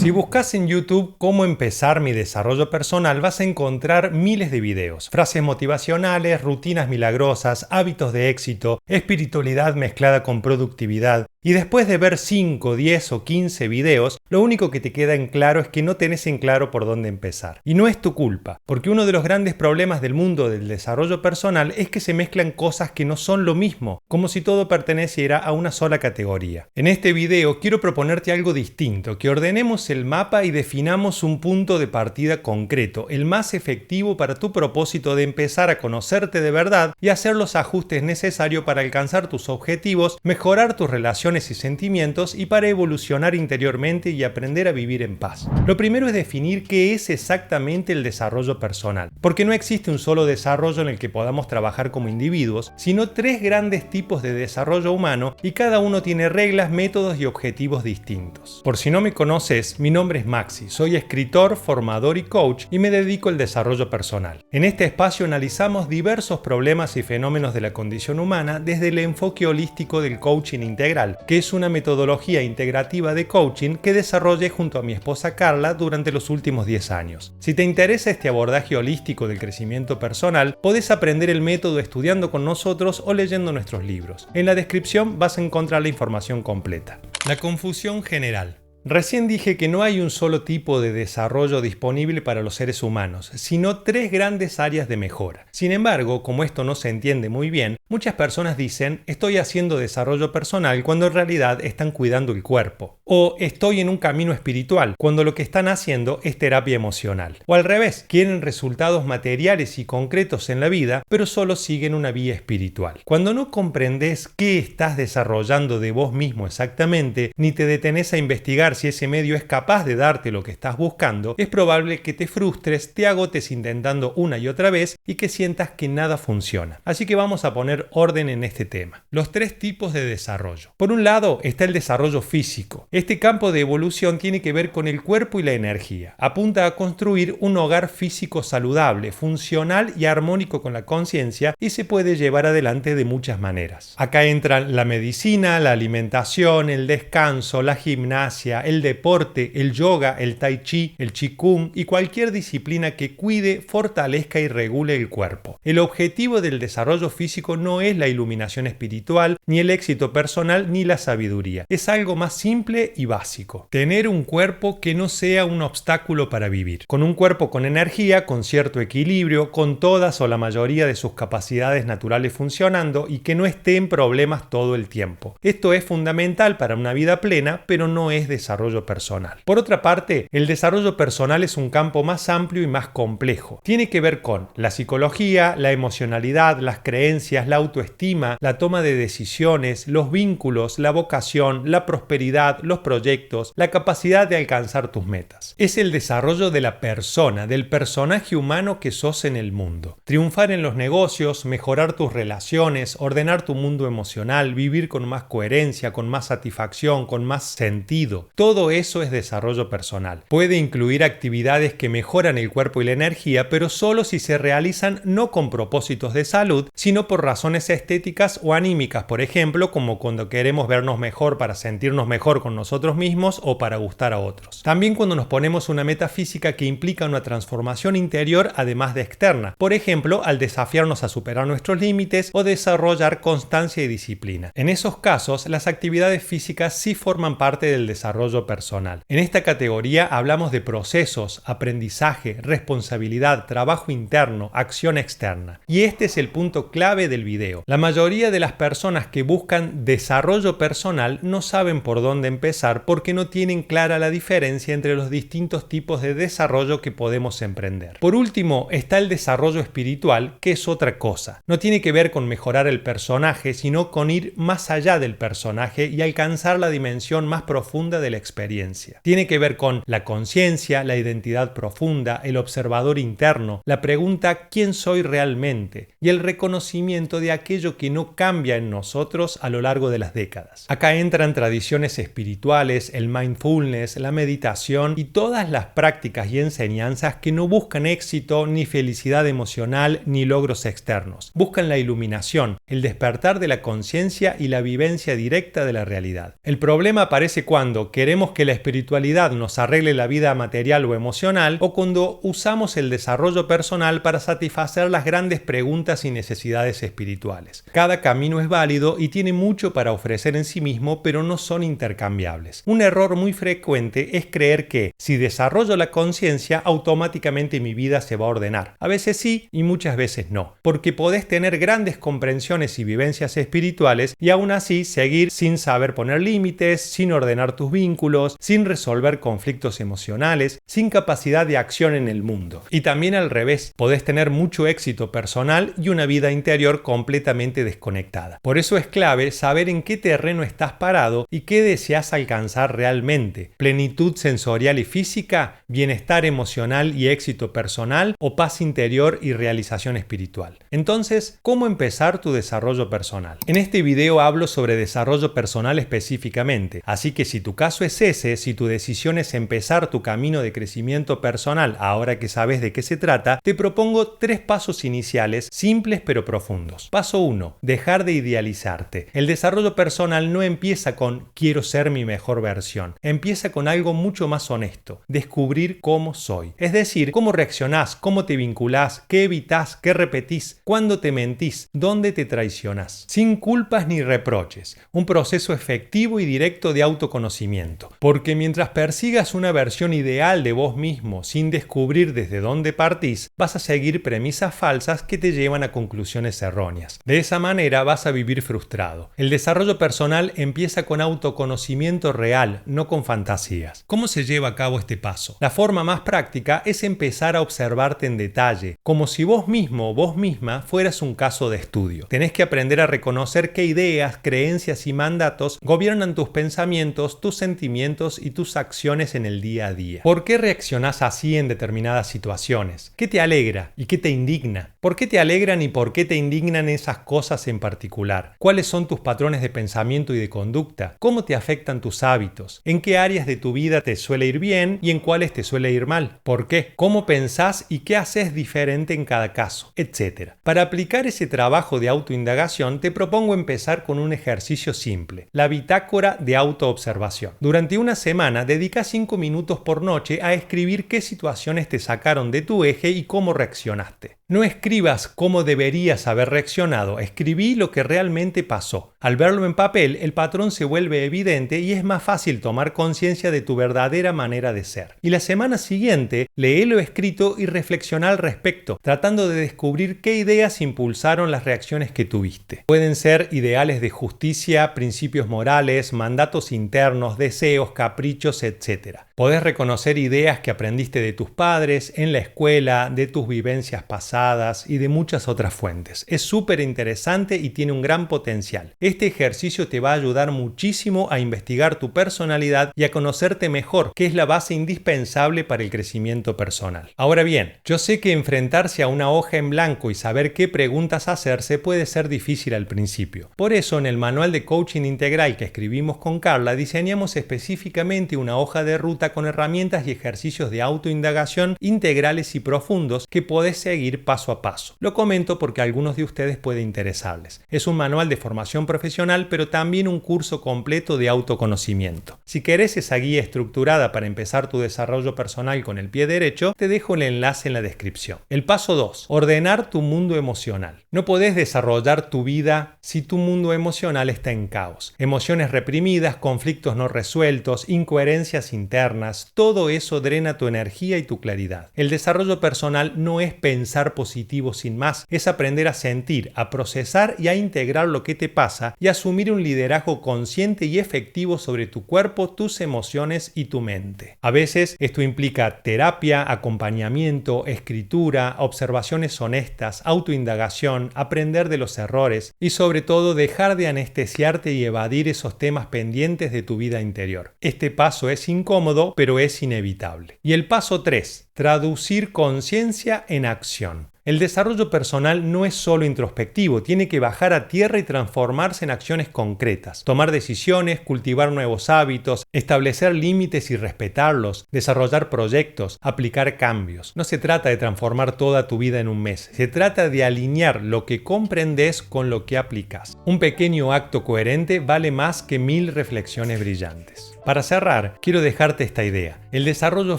Si buscas en YouTube cómo empezar mi desarrollo personal, vas a encontrar miles de videos, frases motivacionales, rutinas milagrosas, hábitos de éxito, espiritualidad mezclada con productividad. Y después de ver 5, 10 o 15 videos, lo único que te queda en claro es que no tenés en claro por dónde empezar. Y no es tu culpa, porque uno de los grandes problemas del mundo del desarrollo personal es que se mezclan cosas que no son lo mismo, como si todo perteneciera a una sola categoría. En este video quiero proponerte algo distinto, que ordenemos el mapa y definamos un punto de partida concreto, el más efectivo para tu propósito de empezar a conocerte de verdad y hacer los ajustes necesarios para alcanzar tus objetivos, mejorar tus relaciones y sentimientos y para evolucionar interiormente y aprender a vivir en paz. Lo primero es definir qué es exactamente el desarrollo personal, porque no existe un solo desarrollo en el que podamos trabajar como individuos, sino 3 grandes tipos de desarrollo humano y cada uno tiene reglas, métodos y objetivos distintos. Por si no me conoces, mi nombre es Maxi, soy escritor, formador y coach y me dedico al desarrollo personal. En este espacio analizamos diversos problemas y fenómenos de la condición humana desde el enfoque holístico del coaching integral, que es una metodología integrativa de coaching que desarrollé junto a mi esposa Carla durante los últimos 10 años. Si te interesa este abordaje holístico del crecimiento personal, podés aprender el método estudiando con nosotros o leyendo nuestros libros. En la descripción vas a encontrar la información completa. La confusión general. Recién dije que no hay un solo tipo de desarrollo disponible para los seres humanos, sino 3 grandes áreas de mejora. Sin embargo, como esto no se entiende muy bien, muchas personas dicen estoy haciendo desarrollo personal cuando en realidad están cuidando el cuerpo. O estoy en un camino espiritual cuando lo que están haciendo es terapia emocional. O al revés, quieren resultados materiales y concretos en la vida, pero solo siguen una vía espiritual. Cuando no comprendes qué estás desarrollando de vos mismo exactamente, ni te detenés a investigar si ese medio es capaz de darte lo que estás buscando, es probable que te frustres, te agotes intentando una y otra vez y que sientas que nada funciona. Así que vamos a poner orden en este tema. Los 3 tipos de desarrollo. Por un lado está el desarrollo físico. Este campo de evolución tiene que ver con el cuerpo y la energía. Apunta a construir un hogar físico saludable, funcional y armónico con la conciencia y se puede llevar adelante de muchas maneras. Acá entran la medicina, la alimentación, el descanso, la gimnasia, el deporte, el yoga, el tai chi, el qigong y cualquier disciplina que cuide, fortalezca y regule el cuerpo. El objetivo del desarrollo físico no es la iluminación espiritual, ni el éxito personal, ni la sabiduría. Es algo más simple y básico. Tener un cuerpo que no sea un obstáculo para vivir. Con un cuerpo con energía, con cierto equilibrio, con todas o la mayoría de sus capacidades naturales funcionando y que no esté en problemas todo el tiempo. Esto es fundamental para una vida plena, pero no es desarrollo personal. Por otra parte, el desarrollo personal es un campo más amplio y más complejo. Tiene que ver con la psicología, la emocionalidad, las creencias, la autoestima, la toma de decisiones, los vínculos, la vocación, la prosperidad, los proyectos, la capacidad de alcanzar tus metas. Es el desarrollo de la persona, del personaje humano que sos en el mundo. Triunfar en los negocios, mejorar tus relaciones, ordenar tu mundo emocional, vivir con más coherencia, con más satisfacción, con más sentido. Todo eso es desarrollo personal. Puede incluir actividades que mejoran el cuerpo y la energía, pero solo si se realizan no con propósitos de salud, sino por razones estéticas o anímicas, por ejemplo, como cuando queremos vernos mejor para sentirnos mejor con nosotros mismos o para gustar a otros. También cuando nos ponemos una meta física que implica una transformación interior además de externa, por ejemplo, al desafiarnos a superar nuestros límites o desarrollar constancia y disciplina. En esos casos, las actividades físicas sí forman parte del desarrollo personal. En esta categoría hablamos de procesos, aprendizaje, responsabilidad, trabajo interno, acción externa. Y este es el punto clave del video. La mayoría de las personas que buscan desarrollo personal no saben por dónde empezar porque no tienen clara la diferencia entre los distintos tipos de desarrollo que podemos emprender. Por último, está el desarrollo espiritual, que es otra cosa. No tiene que ver con mejorar el personaje, sino con ir más allá del personaje y alcanzar la dimensión más profunda de la experiencia. Tiene que ver con la conciencia, la identidad profunda, el observador interno, la pregunta ¿quién soy realmente? Y el reconocimiento de aquello que no cambia en nosotros a lo largo de las décadas. Acá entran tradiciones espirituales espirituales, el mindfulness, la meditación y todas las prácticas y enseñanzas que no buscan éxito, ni felicidad emocional, ni logros externos. Buscan la iluminación, el despertar de la conciencia y la vivencia directa de la realidad. El problema aparece cuando queremos que la espiritualidad nos arregle la vida material o emocional, o cuando usamos el desarrollo personal para satisfacer las grandes preguntas y necesidades espirituales. Cada camino es válido y tiene mucho para ofrecer en sí mismo, pero no son intercambiables. Un error muy frecuente es creer que si desarrollo la conciencia, automáticamente mi vida se va a ordenar. A veces sí y muchas veces no, porque podés tener grandes comprensiones y vivencias espirituales y aún así seguir sin saber poner límites, sin ordenar tus vínculos, sin resolver conflictos emocionales, sin capacidad de acción en el mundo. Y también al revés, podés tener mucho éxito personal y una vida interior completamente desconectada. Por eso es clave saber en qué terreno estás parado y qué deseas alcanzar realmente: plenitud sensorial y física, bienestar emocional y éxito personal, o paz interior y realización espiritual. Entonces, ¿cómo empezar tu desarrollo personal? En este video hablo sobre desarrollo personal específicamente, así que si tu caso es ese, si tu decisión es empezar tu camino de crecimiento personal ahora que sabes de qué se trata, te propongo 3 pasos iniciales simples pero profundos. Paso 1. Dejar de idealizarte. El desarrollo personal no empieza con quiero ser mi mejor versión. Empieza con algo mucho más honesto: descubrir cómo soy. Es decir, cómo reaccionás, cómo te vinculás, qué evitás, qué repetís, cuándo te mentís, dónde te traicionás. Sin culpas ni reproches. Un proceso efectivo y directo de autoconocimiento. Porque mientras persigas una versión ideal de vos mismo sin descubrir desde dónde partís, vas a seguir premisas falsas que te llevan a conclusiones erróneas. De esa manera vas a vivir frustrado. El desarrollo personal empieza con autoconocimiento real, no con fantasías. ¿Cómo se lleva a cabo este paso? La forma más práctica es empezar a observarte en detalle, como si vos mismo o vos misma fueras un caso de estudio. Tenés que aprender a reconocer qué ideas, creencias y mandatos gobiernan tus pensamientos, tus sentimientos y tus acciones en el día a día. ¿Por qué reaccionás así en determinadas situaciones? ¿Qué te alegra y qué te indigna? ¿Por qué te alegran y por qué te indignan esas cosas en particular? ¿Cuáles son tus patrones de pensamiento y de conducta? ¿Cómo te afectan tus hábitos? ¿En qué áreas de tu vida te suele ir bien y en cuáles te suele ir mal? ¿Por qué? ¿Cómo pensás y qué haces diferente en cada caso? Etcétera. Para aplicar ese trabajo de autoindagación, te propongo empezar con un ejercicio simple: la bitácora de autoobservación. Durante una semana, dedica 5 minutos por noche a escribir qué situaciones te sacaron de tu eje y cómo reaccionaste. No escribas cómo deberías haber reaccionado, escribí lo que realmente pasó. Al verlo en papel, el patrón se vuelve evidente y es más fácil tomar conciencia de tu verdadera manera de ser. Y la semana siguiente, léelo escrito y reflexiona al respecto, tratando de descubrir qué ideas impulsaron las reacciones que tuviste. Pueden ser ideales de justicia, principios morales, mandatos internos, deseos, caprichos, etc. Podés reconocer ideas que aprendiste de tus padres, en la escuela, de tus vivencias pasadas y de muchas otras fuentes. Es súper interesante y tiene un gran potencial. Este ejercicio te va a ayudar muchísimo a investigar tu personalidad y a conocerte mejor, que es la base indispensable para el crecimiento personal. Ahora bien, yo sé que enfrentarse a una hoja en blanco y saber qué preguntas hacerse puede ser difícil al principio. Por eso, en el manual de coaching integral que escribimos con Carla, diseñamos específicamente una hoja de ruta con herramientas y ejercicios de autoindagación integrales y profundos que podés seguir paso a paso. Lo comento porque a algunos de ustedes puede interesarles. Es un manual de formación profesional, pero también un curso completo de autoconocimiento. Si querés esa guía estructurada para empezar tu desarrollo personal con el pie derecho, te dejo el enlace en la descripción. El paso 2. Ordenar tu mundo emocional. No podés desarrollar tu vida si tu mundo emocional está en caos. Emociones reprimidas, conflictos no resueltos, incoherencias internas, todo eso drena tu energía y tu claridad. El desarrollo personal no es pensar positivo sin más, es aprender a sentir, a procesar y a integrar lo que te pasa y asumir un liderazgo consciente y efectivo sobre tu cuerpo, tus emociones y tu mente. A veces esto implica terapia, acompañamiento, escritura, observaciones honestas, autoindagación, aprender de los errores y sobre todo dejar de anestesiarte y evadir esos temas pendientes de tu vida interior. Este paso es incómodo, pero es inevitable. Y el paso 3. Traducir conciencia en acción. El desarrollo personal no es solo introspectivo, tiene que bajar a tierra y transformarse en acciones concretas, tomar decisiones, cultivar nuevos hábitos, establecer límites y respetarlos, desarrollar proyectos, aplicar cambios. No se trata de transformar toda tu vida en un mes, se trata de alinear lo que comprendes con lo que aplicas. Un pequeño acto coherente vale más que 1000 reflexiones brillantes. Para cerrar, quiero dejarte esta idea. El desarrollo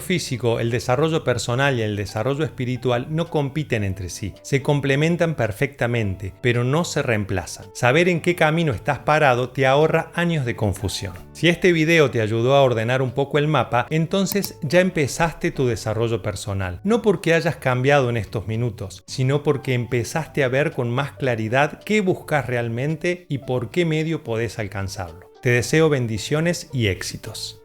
físico, el desarrollo personal y el desarrollo espiritual no compiten entre sí, se complementan perfectamente, pero no se reemplazan. Saber en qué camino estás parado te ahorra años de confusión. Si este video te ayudó a ordenar un poco el mapa, entonces ya empezaste tu desarrollo personal. No porque hayas cambiado en estos minutos, sino porque empezaste a ver con más claridad qué buscas realmente y por qué medio podés alcanzarlo. Te deseo bendiciones y éxitos.